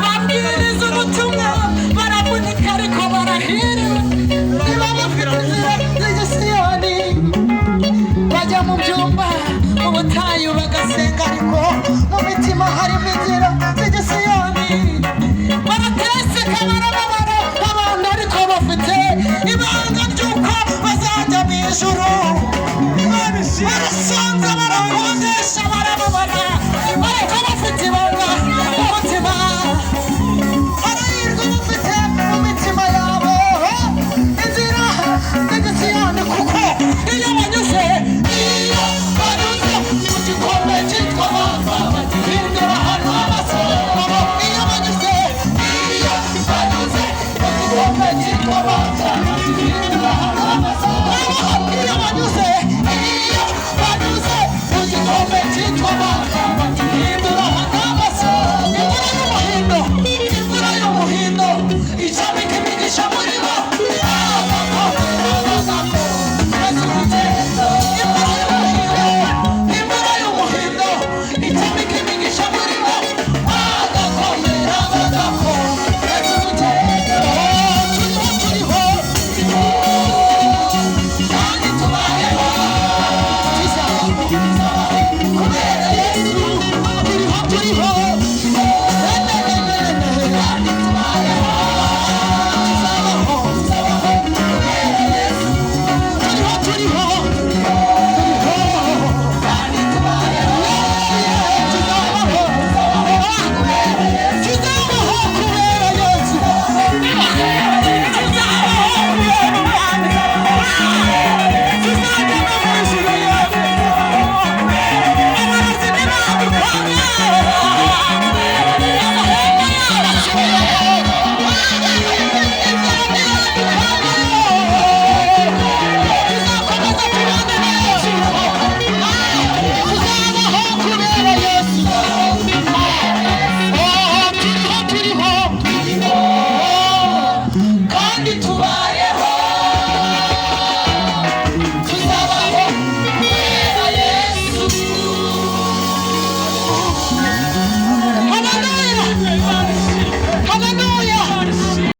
Babwiriza ubutumwa baravunika ariko barahiriwe niba bafite ibanga ry'uko bazajya mu ijuru barasanze barakodesha barababara ariko bafite ibanga mu mutima barahirwa bafite mu mitima yabo inzira z'Isiyoni kuko iyo banyuze mu gikombe cyitwa bava bagihindura ahantu h'amasoko iyo banyuze mu gikombe cyitwa bava bagihindura ahantu h'amasoko iyo banyuze mu gikombe cyitwa bava bagihindura ahantu h'amasoko imvura y'umuhindo icamika imigisha muri bo imvura y'umuhindo icamika imigisha muri bo bagakomera bagakomeza urugendo turiho kandi tubayeho kubera Yesu turiho kandi tubayeho turiho kandi tubayeho tuzabaho kubera Yesu tuzajya no mu ijuru yewe amarozi ntibadukanga tuzakomeza tubane na Yesu tuzabaho kubera Yesu turiho kandi tubayeho